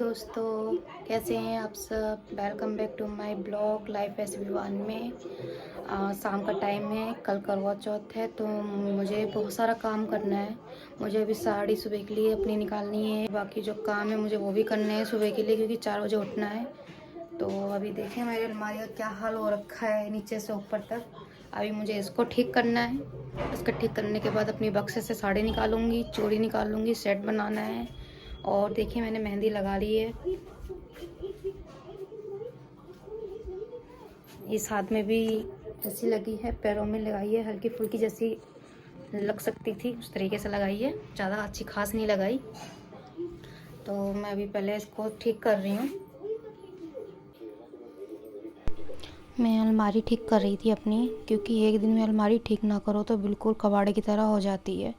दोस्तों, कैसे हैं आप सब। Welcome back to my blog life SB one में। शाम का टाइम है, कल करवा चौथ है तो मुझे बहुत सारा काम करना है। मुझे अभी साड़ी सुबह के लिए अपनी निकालनी है, बाकी जो काम है मुझे वो भी करने हैं सुबह के लिए, क्योंकि 4 बजे उठना है। तो अभी देखें मेरी अलमारी का क्या हाल हो रखा है नीचे से ऊपर तक। अभी मुझे इसको ठीक करना है। इसको ठीक करने के बाद अपनी बक्से से साड़ी निकालूंगी, चूड़ी निकालूंगी, सेट बनाना है। और देखिए मैंने मेहंदी लगा ली है, इस हाथ में भी जैसी लगी है, पैरों में लगाई है, हल्की फुल्की जैसी लग सकती थी उस तरीके से लगाई है, ज़्यादा अच्छी खास नहीं लगाई। तो मैं अभी पहले इसको ठीक कर रही हूँ। मैं अलमारी ठीक कर रही थी अपनी, क्योंकि एक दिन में अलमारी ठीक ना करो तो बिल्कुल कबाड़े की तरह हो जाती है।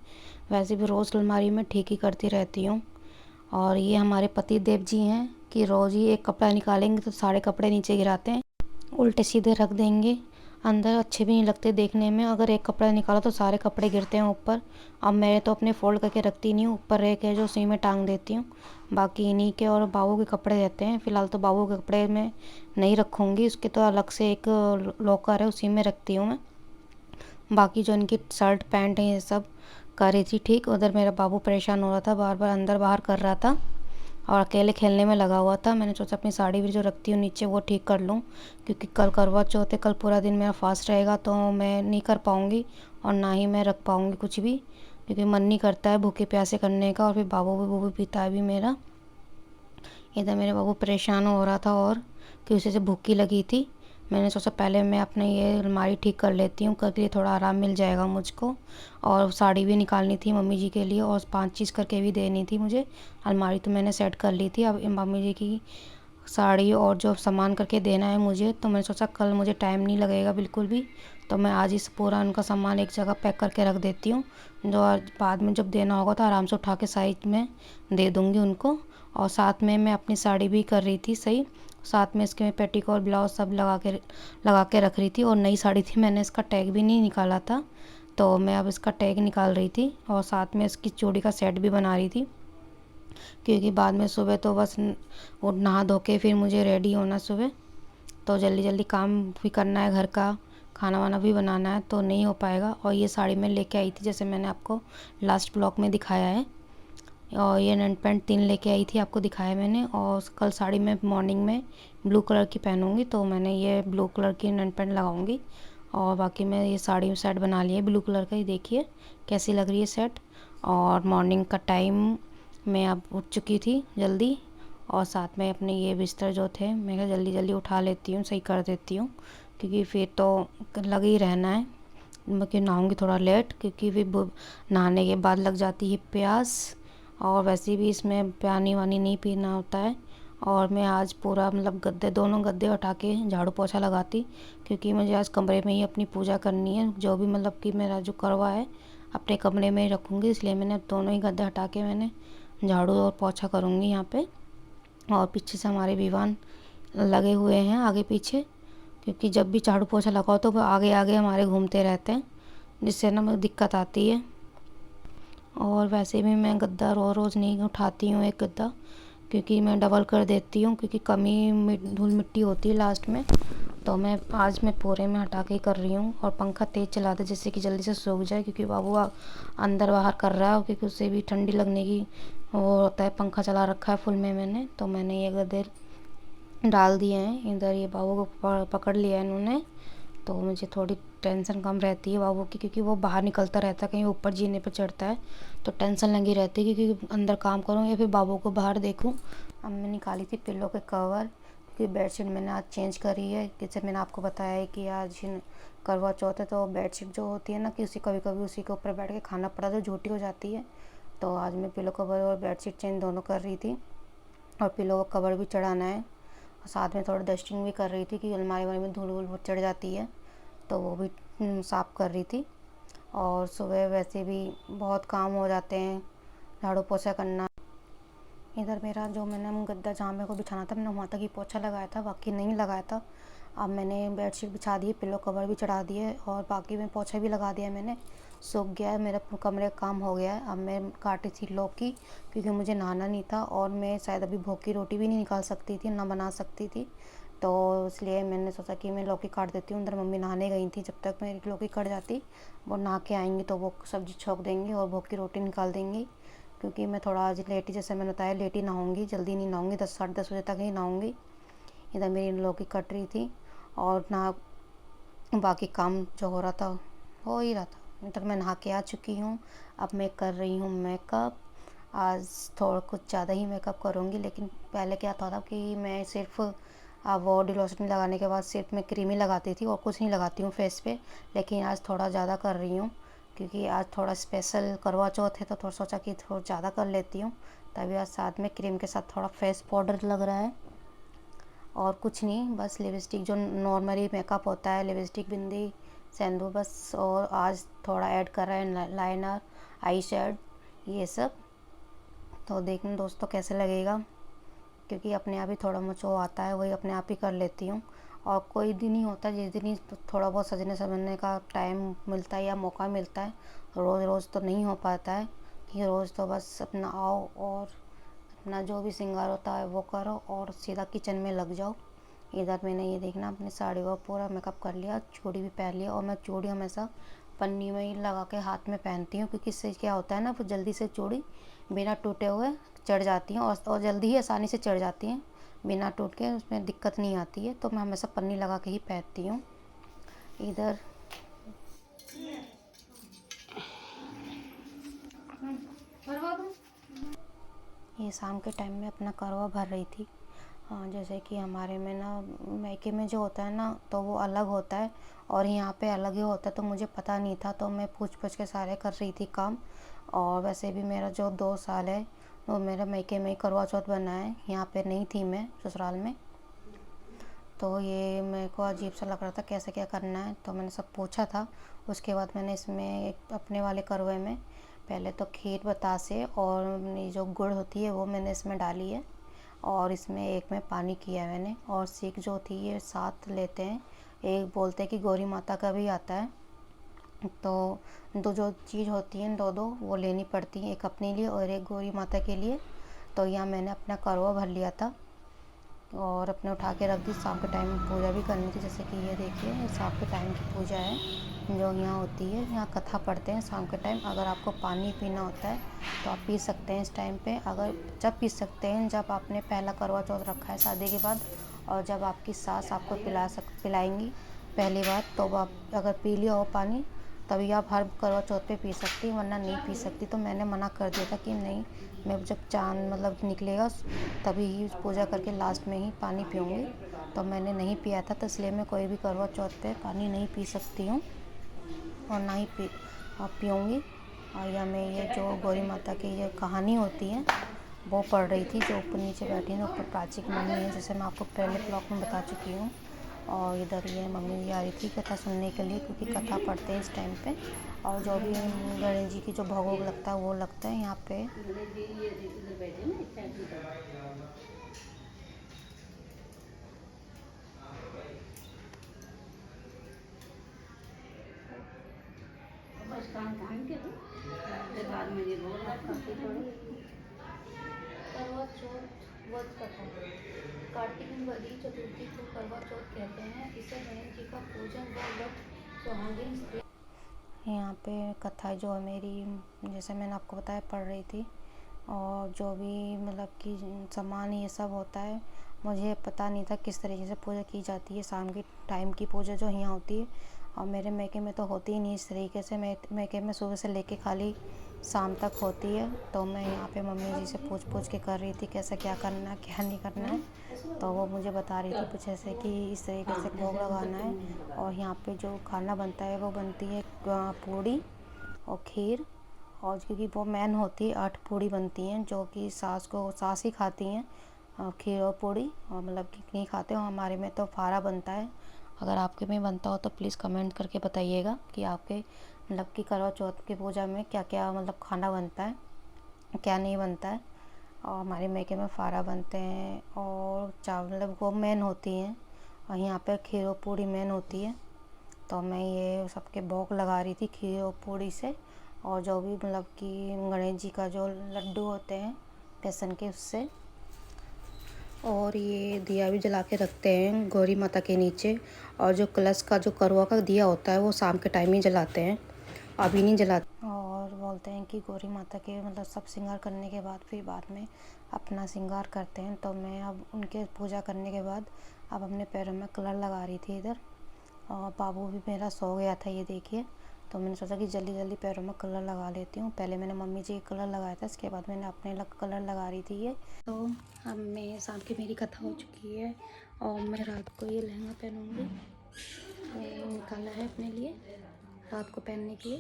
वैसे भी रोज़ अलमारी में ठीक ही करती रहती हूँ। और ये हमारे पति देव जी हैं कि रोज़ ही एक कपड़ा निकालेंगे तो सारे कपड़े नीचे गिराते हैं, उल्टे सीधे रख देंगे, अंदर अच्छे भी नहीं लगते देखने में। अगर एक कपड़ा निकालो तो सारे कपड़े गिरते हैं ऊपर। अब मैं तो अपने फोल्ड करके रखती नहीं हूँ, ऊपर रह के जो उसी में टांग देती हूँ। बाकी इन्हीं के और बाबू के कपड़े रहते हैं। फ़िलहाल तो बाबू के कपड़े मैं नहीं रखूँगी, उसके तो अलग से एक लॉकर है, उसी में रखती हूँ मैं। बाकी जो इनकी शर्ट पैंट है ये सब कर रही थी ठीक। उधर मेरा बाबू परेशान हो रहा था, बार बार अंदर बाहर कर रहा था और अकेले खेलने में लगा हुआ था। मैंने सोचा अपनी साड़ी भी जो रखती हूँ नीचे वो ठीक कर लूँ, क्योंकि कल करवा चौथ है, कल पूरा दिन मेरा फास्ट रहेगा तो मैं नहीं कर पाऊँगी और ना ही मैं रख पाऊँगी कुछ भी, क्योंकि मन नहीं करता है भूखे प्यासे करने का। और फिर बाबू भी वो भी पीता है भी मेरा। इधर मेरे बाबू परेशान हो रहा था और कि उसे से भूखी लगी थी। मैंने सोचा पहले मैं अपने ये अलमारी ठीक कर लेती हूँ, कल के लिए थोड़ा आराम मिल जाएगा मुझको। और साड़ी भी निकालनी थी मम्मी जी के लिए और 5 चीज़ करके भी देनी थी मुझे। अलमारी तो मैंने सेट कर ली थी, अब मम्मी जी की साड़ी और जो सामान करके देना है मुझे, तो मैंने सोचा कल मुझे टाइम नहीं लगेगा बिल्कुल भी, तो मैं आज ही पूरा उनका सामान एक जगह पैक करके रख देती हूँ। जो आज बाद में जब देना होगा तो आराम से उठा के साइज में दे दूँगी उनको। और साथ में मैं अपनी साड़ी भी कर रही थी सही, साथ में इसके मैं पेटीकोट ब्लाउज सब लगा के रख रही थी। और नई साड़ी थी, मैंने इसका टैग भी नहीं निकाला था, तो मैं अब इसका टैग निकाल रही थी। और साथ में इसकी चूड़ी का सेट भी बना रही थी, क्योंकि बाद में सुबह तो बस वो नहा धो के फिर मुझे रेडी होना सुबह, तो जल्दी जल्दी काम भी करना है, घर का खाना वाना भी बनाना है, तो नहीं हो पाएगा। और ये साड़ी मैं लेके आई थी जैसे मैंने आपको लास्ट ब्लॉग में दिखाया है। और ये नेट पैंट 3 लेके आई थी, आपको दिखाया मैंने। और कल साड़ी मैं मॉर्निंग में ब्लू कलर की पहनूंगी, तो मैंने ये ब्लू कलर की नेट पैंट लगाऊंगी। और बाकी मैं ये साड़ी में सेट बना लिया है ब्लू कलर का, ही देखिए कैसी लग रही है सेट। और मॉर्निंग का टाइम मैं अब उठ चुकी थी जल्दी, और साथ में अपने ये बिस्तर जो थे मैं कहा जल्दी जल्दी उठा लेती हूँ, सही कर देती हूँ, क्योंकि फिर तो लग ही रहना है। मैं नहाऊँगी थोड़ा लेट, क्योंकि फिर नहाने के बाद लग जाती है प्यास, और वैसे भी इसमें पानी वानी नहीं पीना होता है। और मैं आज पूरा मतलब गद्दे, दोनों गद्दे उठा के झाड़ू पोछा लगाती, क्योंकि मुझे आज कमरे में ही अपनी पूजा करनी है। जो भी मतलब कि मेरा जो करवा है अपने कमरे में ही रखूँगी, इसलिए मैंने दोनों ही गद्दे हटा के मैंने झाड़ू और पोछा करूँगी यहाँ पे। और पीछे से हमारे विवान लगे हुए हैं आगे पीछे, क्योंकि जब भी झाड़ू पोछा लगाओ तो वो आगे आगे हमारे घूमते रहते हैं, जिससे ना मुझे दिक्कत आती है। और वैसे भी मैं गद्दा रोज़ नहीं उठाती हूँ एक गद्दा, क्योंकि मैं डबल कर देती हूँ, क्योंकि कमी धूल मिट्टी होती है लास्ट में। तो मैं आज मैं पूरे में हटा के ही कर रही हूँ। और पंखा तेज़ चला दे जिससे कि जल्दी से सूख जाए, क्योंकि बाबू अंदर बाहर कर रहा है, क्योंकि उसे भी ठंडी लगने की वो होता है। पंखा चला रखा है फुल में मैंने, तो मैंने ये गद्दे डाल दिए हैं इधर। ये बाबू को पकड़ लिया है इन्होंने, तो मुझे थोड़ी टेंशन कम रहती है बाबू की, क्योंकि वो बाहर निकलता रहता है, कहीं ऊपर जीने पर चढ़ता है, तो टेंशन लगी रहती है क्योंकि अंदर काम करूँ या फिर बाबू को बाहर देखूँ। अब मैं निकाली थी पिल्लो के कवर, क्योंकि बेडशीट मैंने आज चेंज करी है। जैसे मैंने आपको बताया है कि आज करवा चौथ है, तो बेडशीट जो होती है ना कि उसी कभी कभी उसी के ऊपर बैठ के खाना पड़ा तो झूठी हो जाती है। तो आज मैं पिल्लो कवर और बेडशीट चेंज दोनों कर रही थी, और पिल्लो का कवर भी चढ़ाना है। और साथ में थोड़ा डस्टिंग भी कर रही थी, कि अलमारी वाली में धूल वूल बहुत चढ़ जाती है, तो वो भी साफ़ कर रही थी। और सुबह वैसे भी बहुत काम हो जाते हैं, झाड़ू पोछा करना। इधर मेरा जो मैंने गद्दा जहाँ मेरे को बिछाना था मैंने वहाँ तक ही पोछा लगाया था, बाकी नहीं लगाया था। अब मैंने बेडशीट बिछा दी, पिल्लो कवर भी चढ़ा दिए और बाकी में पोछा भी लगा दिया मैंने। सूख गया है, मेरा कमरे का काम हो गया है। अब मैं काटी थी लौकी, क्योंकि मुझे नहाना नहीं था और मैं शायद अभी भोग की रोटी भी नहीं निकाल सकती थी, ना बना सकती थी। तो इसलिए मैंने सोचा कि मैं लौकी काट देती हूँ। अंदर मम्मी नहाने गई थी, जब तक मेरी लौकी कट जाती वो नहा के आएंगी तो वो सब्ज़ी छोंक देंगी और भोग की रोटी निकाल देंगी। क्योंकि मैं थोड़ा आज लेटी, जैसे मैंने बताया, लेट ही नहाऊँगी, जल्दी नहीं नहाऊँगी, 10 साढ़े 10 बजे तक ही नहाऊँगी। इधर मेरी लौकी कट रही थी और ना बाकी काम जो हो रहा था हो ही रहा था। अभी तक मैं नहा के आ चुकी हूँ। अब मैं कर रही हूँ मेकअप। आज थोड़ा कुछ ज़्यादा ही मेकअप करूँगी, लेकिन पहले क्या था कि मैं सिर्फ बॉडी लोशन लगाने के बाद सिर्फ मैं क्रीम ही लगाती थी और कुछ नहीं लगाती हूँ फेस पे। लेकिन आज थोड़ा ज़्यादा कर रही हूँ, क्योंकि आज थोड़ा स्पेशल करवा चौथ है, तो थोड़ा सोचा कि थोड़ा ज़्यादा कर लेती हूँ। तभी आज साथ में क्रीम के साथ थोड़ा फेस पाउडर लग रहा है और कुछ नहीं, बस लिपस्टिक जो नॉर्मली मेकअप होता है, लिपस्टिक, बिंदी, सेंदूर बस। और आज थोड़ा ऐड कर रहा है लाइनर, आई शेड, ये सब। तो देखना दोस्तों कैसे लगेगा, क्योंकि अपने आप ही थोड़ा मुझे वो आता है, वही अपने आप ही कर लेती हूँ। और कोई दिन ही होता है जिस दिन ही थोड़ा बहुत सजने संवरने का टाइम मिलता है या मौका मिलता है। रोज़ रोज़ तो नहीं हो पाता है कि रोज़ तो बस अपना आओ और अपना जो भी श्रृंगार होता है वो करो और सीधा किचन में लग जाओ। इधर मैंने ये देखना अपनी साड़ी का पूरा मेकअप कर लिया, चूड़ी भी पहन लिया। और मैं चूड़ी हमेशा पन्नी में ही लगा के हाथ में पहनती हूँ, क्योंकि इससे क्या होता है ना, फिर जल्दी से चूड़ी बिना टूटे हुए चढ़ जाती हैं और जल्दी ही आसानी से चढ़ जाती हैं, बिना टूट के उसमें दिक्कत नहीं आती है। तो मैं हमेशा पन्नी लगा के ही पहनती हूँ। इधर ये शाम के टाइम में अपना करवा भर रही थी। जैसे कि हमारे में ना मायके में जो होता है ना, तो वो अलग होता है और यहाँ पे अलग ही होता है। तो मुझे पता नहीं था, तो मैं पूछ पूछ के सारे कर रही थी काम। और वैसे भी मेरा जो 2 साल है वो मेरे मायके में ही करवा चौथ बना है, यहाँ पे नहीं थी मैं ससुराल में। तो ये मेरे को अजीब सा लग रहा था कैसे क्या करना है, तो मैंने सब पूछा था। उसके बाद मैंने इसमें एक अपने वाले करवे में पहले तो खीर बतासे और ये जो गुड़ होती है वो मैंने इसमें डाली है। और इसमें एक में पानी किया है मैंने। और सीख जो थी ये 7 लेते हैं, एक बोलते हैं कि गौरी माता का भी आता है। तो दो जो चीज़ होती हैं, दो दो वो लेनी पड़ती हैं, एक अपने लिए और एक गौरी माता के लिए। तो यहाँ मैंने अपना करवा भर लिया था और अपने उठा के रख दी। शाम के टाइम पूजा भी करनी थी, जैसे कि ये देखिए, ये शाम के टाइम की पूजा है जो यहाँ होती है। यहाँ कथा पढ़ते हैं शाम के टाइम। अगर आपको पानी पीना होता है तो आप पी सकते हैं इस टाइम पे। अगर जब पी सकते हैं जब आपने पहला करवा चौथ रखा है शादी के बाद, और जब आपकी सास आपको पिलाएंगी पहली बार, तो आप अगर पी लिया हो पानी तभी आप हर करवा चौथ पे पी सकती, वरना नहीं पी सकती। तो मैंने मना कर दिया था कि नहीं, मैं जब चाँद मतलब निकलेगा तभी ही पूजा करके लास्ट में ही पानी पीऊँगी। तो मैंने नहीं पिया था, तो इसलिए मैं कोई भी करवा चौथ पे पानी नहीं पी सकती हूँ और ना ही पीऊँगी। और या मैं ये जो गौरी माता की ये कहानी होती है वो पढ़ रही थी, जो ऊपर नीचे बैठी है ऊपर प्राची की मम्मी है, जैसे मैं आपको पहले ब्लॉग में बता चुकी हूँ। और इधर ये मम्मी भी आ रही थी कथा सुनने के लिए, क्योंकि कथा पढ़ते हैं इस टाइम पे। और जो भी गणेश जी की जो भोग लगता है वो लगता है यहाँ पे। करवा चौथ व्रत कथा। कार्तिक बदी चतुर्थी को करवा चौथ कहते हैं। इसे गणेश जी का पूजन व व्रत सुहागिन स्त्री। यहाँ पे कथा जो है मेरी, जैसे मैंने आपको बताया, पढ़ रही थी। और जो भी मतलब कि सामान ये सब होता है, मुझे पता नहीं था किस तरीके से पूजा की जाती है। शाम की टाइम की पूजा जो यहाँ होती है, और मेरे मैके में तो होती ही नहीं इस तरीके से। मैके में सुबह से लेके खाली शाम तक होती है। तो मैं यहाँ पे मम्मी जी से पूछ पूछ के कर रही थी कैसे क्या करना है क्या नहीं करना है। तो वो मुझे बता रही थी कुछ ऐसे कि इस तरीके से भोग लगाना है। और यहाँ पे जो खाना बनता है वो बनती है पूड़ी और खीर। और क्योंकि वो मेन होती है, 8 पूड़ी बनती हैं जो कि सास ही खाती हैं, खीर और पूड़ी। और मतलब कि नहीं खाते हो, हमारे में तो फारा बनता है। अगर आपके में बनता हो तो प्लीज़ कमेंट करके बताइएगा कि आपके मतलब कि करवा चौथ की पूजा में क्या क्या मतलब खाना बनता है, क्या नहीं बनता है। और हमारे मैके में फारा बनते हैं और चावल, मतलब वो मेन होती हैं। और यहाँ पे खीर और पूड़ी मेन होती है। तो मैं ये सबके भोग लगा रही थी खीर और पूड़ी से, और जो भी मतलब कि गणेश जी का जो लड्डू होते हैं बेसन के उससे। और ये दिया भी जला के रखते हैं गौरी माता के नीचे, और जो कलश का जो करवा का दिया होता है वो शाम के टाइम ही जलाते हैं, अभी नहीं जलाते। और बोलते हैं कि गौरी माता के मतलब सब श्रृंगार करने के बाद फिर बाद में अपना श्रृंगार करते हैं। तो मैं अब उनके पूजा करने के बाद अब अपने पैरों में कलर लगा रही थी इधर, और बाबू भी मेरा सो गया था ये देखिए। तो मैंने सोचा कि जल्दी जल्दी पैरों में कलर लगा लेती हूँ। पहले मैंने मम्मी जी कलर लगाया था, इसके बाद मैंने अपने कलर लगा रही थी ये। तो अब मैं शाम की मेरी कथा हो चुकी है, और मैं रात को ये लहंगा पहनूँगी, निकाला है अपने लिए रात को पहनने के लिए।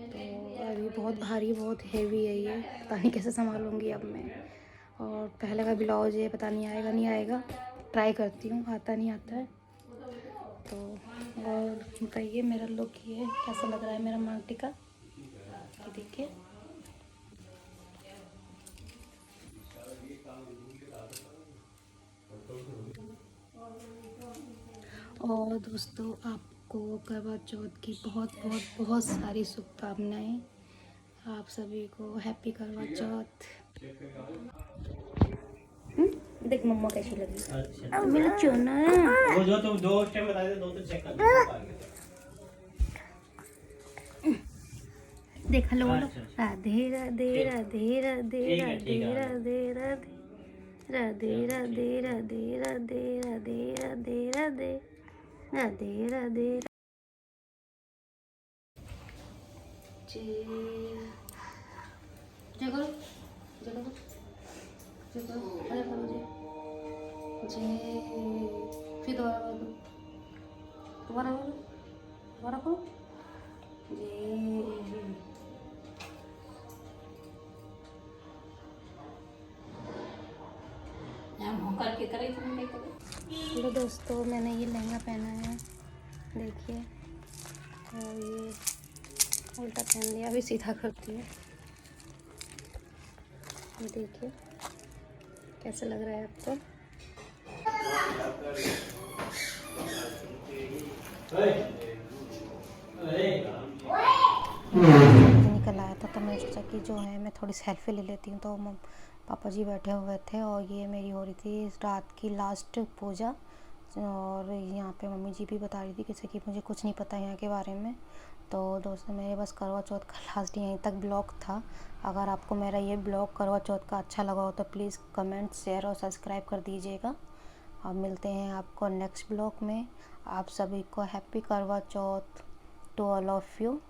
तो अभी बहुत भारी बहुत हेवी है ये, पता नहीं कैसे संभालूँगी अब मैं। और पहले का ब्लाउज ये पता नहीं आएगा नहीं आएगा, ट्राई करती हूँ, आता नहीं आता है। तो और बताइए मेरा लुक ये कैसा लग रहा है मेरा मांग टीका, ये देखिए। और दोस्तों आपको करवा चौथ की बहुत बहुत बहुत सारी शुभकामनाएं। आप सभी को हैप्पी करवा चौथ। देख मम्मा कैसी लगी मेरा चोना। वो जो तुम 2 स्टेप बता दे, 2 तो चेक कर। देख हेलो बोलो, राधे राधे राधे राधे राधे राधे राधे राधे राधे राधे राधे राधे राधे राधे राधे राधे। जय करो, जय करो, जय करो, अरे करो जय। जय फिर दोबारा बोलो, दोबारा बोलो, दोबारा करो जय। करके करे हेलो दोस्तों, मैंने ये लहंगा पहना है देखिए, और ये उल्टा पहन लिया, अभी सीधा करती हूँ। ये देखिए कैसा लग रहा है आपको। निकल आया था तो मैं सोचा कि जो है मैं थोड़ी सेल्फी ले लेती हूँ। तो पापा जी बैठे हुए थे और ये मेरी हो रही थी रात की लास्ट पूजा। और यहाँ पे मम्मी जी भी बता रही थी किसी कि मुझे कुछ नहीं पता यहाँ के बारे में। तो दोस्तों मेरे बस करवा चौथ का लास्ट यहीं तक ब्लॉग था। अगर आपको मेरा ये ब्लॉग करवा चौथ का अच्छा लगा हो तो प्लीज़ कमेंट शेयर और सब्सक्राइब कर दीजिएगा। अब मिलते हैं आपको नेक्स्ट ब्लॉग में। आप सभी को हैप्पी करवा चौथ टू ऑल ऑफ यू।